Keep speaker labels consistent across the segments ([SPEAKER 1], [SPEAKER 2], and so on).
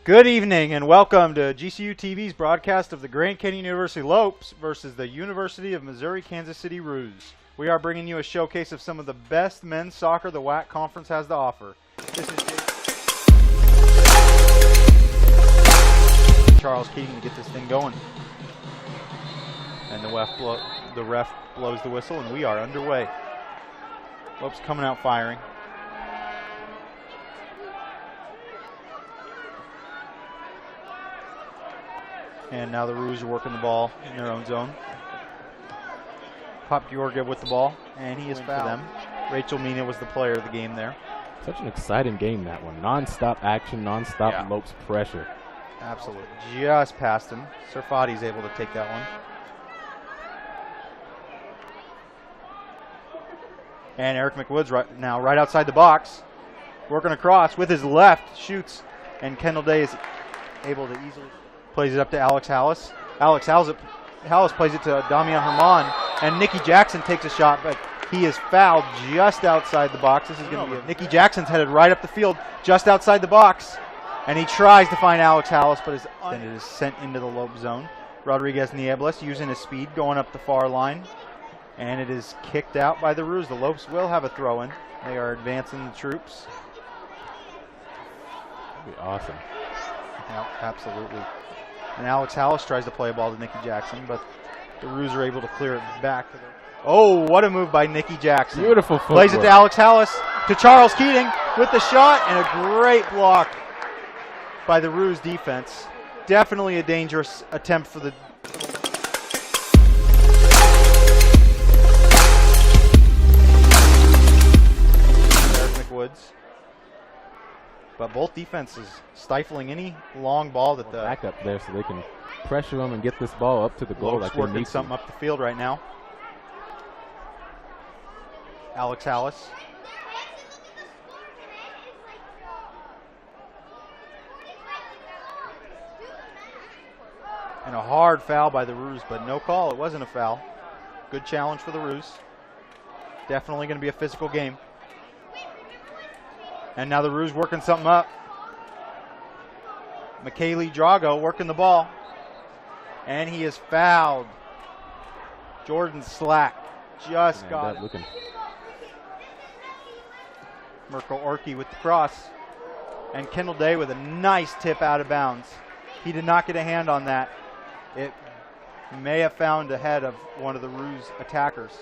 [SPEAKER 1] Good evening and welcome to GCU TV's broadcast of the Grand Canyon University Lopes versus the University of Missouri-Kansas City Roos. We are bringing you a showcase of some of the best men's soccer the WAC conference has to offer. This is Charles Keating to get this thing going. And the ref blows the whistle and we are underway. Lopes coming out firing. And now the Roos are working the ball in their own zone. Pop Georgiev with the ball, and he is fouled for them. Rachel Mina was the player of the game there.
[SPEAKER 2] Such an exciting game, that one. Non-stop action, non-stop Lopes pressure.
[SPEAKER 1] Absolutely. Just past him. Serfati's able to take that one. And Eric McWoods right outside the box. Working across with his left, shoots. And Kendall Day is able to easily... Plays it up to Alex Hallis. Alex Hallis plays it to Damian Herman. And Nicky Jackson takes a shot, but he is fouled just outside the box. This is going to be Nicky Jackson's headed right up the field, just outside the box. And he tries to find Alex Hallis, but then it is sent into the Lope zone. Rodriguez Niebles using his speed, going up the far line. And it is kicked out by the Roos. The Lopes will have a throw-in. They are advancing the troops.
[SPEAKER 2] That'd be awesome.
[SPEAKER 1] Yeah, absolutely. And Alex Hallis tries to play a ball to Nicky Jackson, but the Roos are able to clear it back to the... Oh, what a move by Nicky Jackson.
[SPEAKER 2] Beautiful footwork.
[SPEAKER 1] Plays it to Alex Hallis, to Charles Keating with the shot, and a great block by the Roos defense. Definitely a dangerous attempt for the... Eric McWoods. But both defenses stifling any long ball that the...
[SPEAKER 2] Back up there so they can pressure them and get this ball up to the goal.
[SPEAKER 1] Lopes working something up the field right now. Alex Hallis. And a hard foul by the Roos, but no call. It wasn't a foul. Good challenge for the Roos. Definitely going to be a physical game. And now the Roos working something up. Michele Drago working the ball. And he is fouled. Jordan Slack just got it. Mirko Orki with the cross. And Kendall Day with a nice tip out of bounds. He did not get a hand on that. It may have found the head of one of the Roos attackers.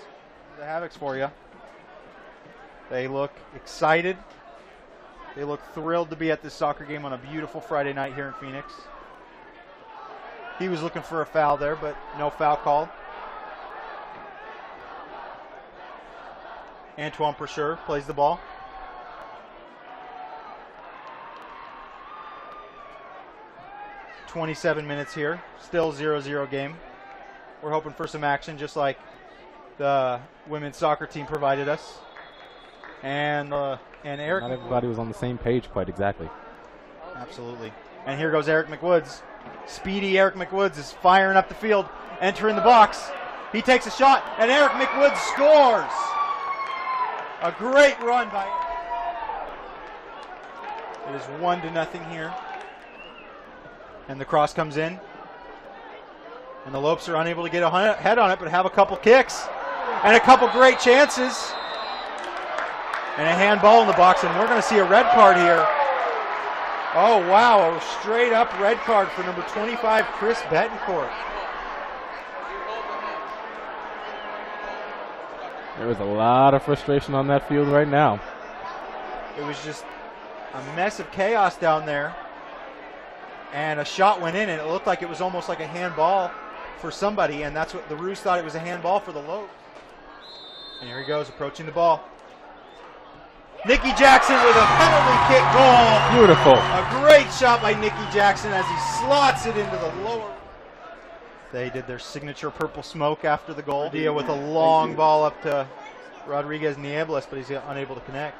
[SPEAKER 1] The Havocs for you. They look excited. They look thrilled to be at this soccer game on a beautiful Friday night here in Phoenix. He was looking for a foul there, but no foul called. Antoine Precheur plays the ball. .27 minutes here. Still 0-0 game. We're hoping for some action just like the women's soccer team provided us. And Eric...
[SPEAKER 2] Not everybody was on the same page quite exactly.
[SPEAKER 1] Absolutely. And here goes Eric McWoods. Speedy Eric McWoods is firing up the field, entering the box. He takes a shot, and Eric McWoods scores. A great run by... It is 1-0 here. And the cross comes in. And the Lopes are unable to get a head on it, but have a couple kicks. And a couple great chances. And a handball in the box, and we're going to see a red card here. Oh, wow, a straight-up red card for number 25, Chris Betancourt.
[SPEAKER 2] There was a lot of frustration on that field right now.
[SPEAKER 1] It was just a mess of chaos down there. And a shot went in, and it looked like it was almost like a handball for somebody, and that's what the Roos thought it was a handball for the Lopes. And here he goes, approaching the ball. Nicky Jackson with a penalty kick goal.
[SPEAKER 2] Beautiful.
[SPEAKER 1] A great shot by Nicky Jackson as he slots it into the lower. They did their signature purple smoke after the goal. Dia with a long ball up to Rodriguez Niebles, but he's unable to connect.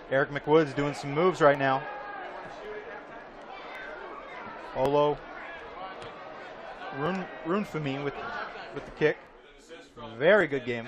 [SPEAKER 1] Eric McWoods doing some moves right now. Olo Runfami with the kick. Very good game.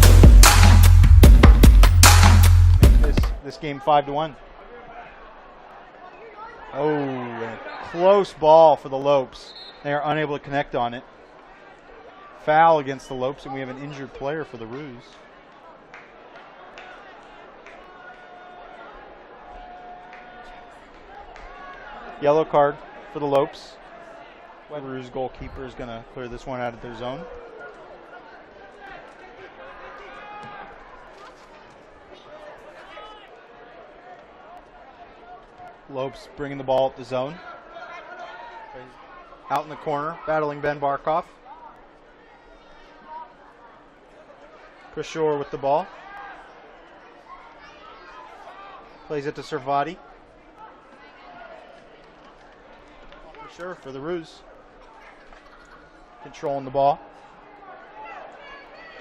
[SPEAKER 1] 5-1. Oh, a close ball for the Lopes. They are unable to connect on it. Foul against the Lopes, and we have an injured player for the Roos. Yellow card for the Lopes. The Roos goalkeeper is going to clear this one out of their zone. Lopes bringing the ball up the zone. Out in the corner, battling Ben Barkoff. Precheur with the ball. Plays it to Servati. Precheur for the Roos. Controlling the ball.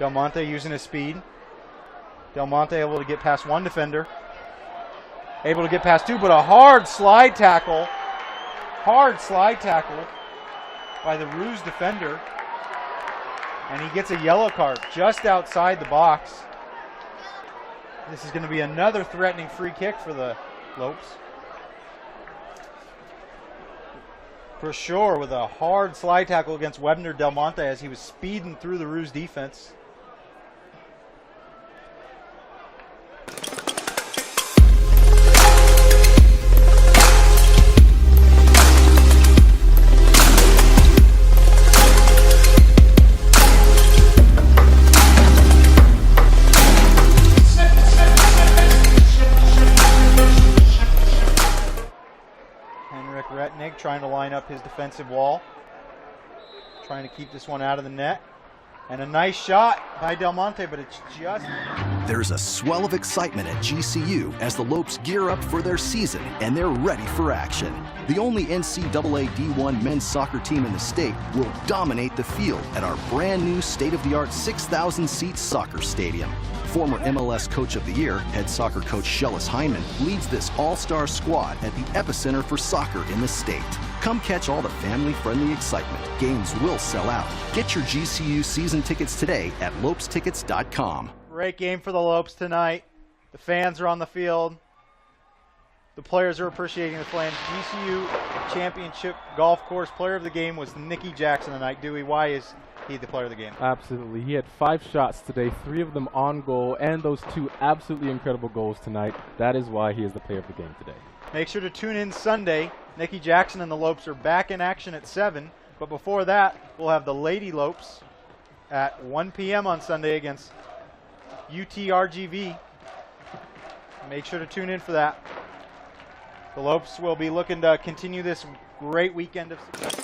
[SPEAKER 1] Del Monte using his speed. Del Monte able to get past one defender. Able to get past two, but a hard slide tackle. Hard slide tackle by the Roos defender. And he gets a yellow card just outside the box. This is going to be another threatening free kick for the Lopes. Precheur with a hard slide tackle against Webner Del Monte as he was speeding through the Roos defense. Trying to line up his defensive wall. Trying to keep this one out of the net. And a nice shot by Del Monte, but it's just...
[SPEAKER 3] There's a swell of excitement at GCU as the Lopes gear up for their season, and they're ready for action. The only NCAA D1 men's soccer team in the state will dominate the field at our brand new state-of-the-art 6,000-seat soccer stadium. Former MLS Coach of the Year, head soccer coach Shellis Hyman, leads this all-star squad at the epicenter for soccer in the state. Come catch all the family-friendly excitement. Games will sell out. Get your GCU season tickets today at lopestickets.com.
[SPEAKER 1] Great game for the Lopes tonight. The fans are on the field. The players are appreciating the flames. GCU Championship Golf Course Player of the Game was Nicky Jackson tonight. Dewey, why is he the player of the game?
[SPEAKER 2] Absolutely. He had 5 shots today, 3 of them on goal, and those 2 absolutely incredible goals tonight. That is why he is the player of the game today.
[SPEAKER 1] Make sure to tune in Sunday. Nicky Jackson and the Lopes are back in action at 7. But before that, we'll have the Lady Lopes at 1 p.m. on Sunday against UTRGV. Make sure to tune in for that. The Lopes will be looking to continue this great weekend of success.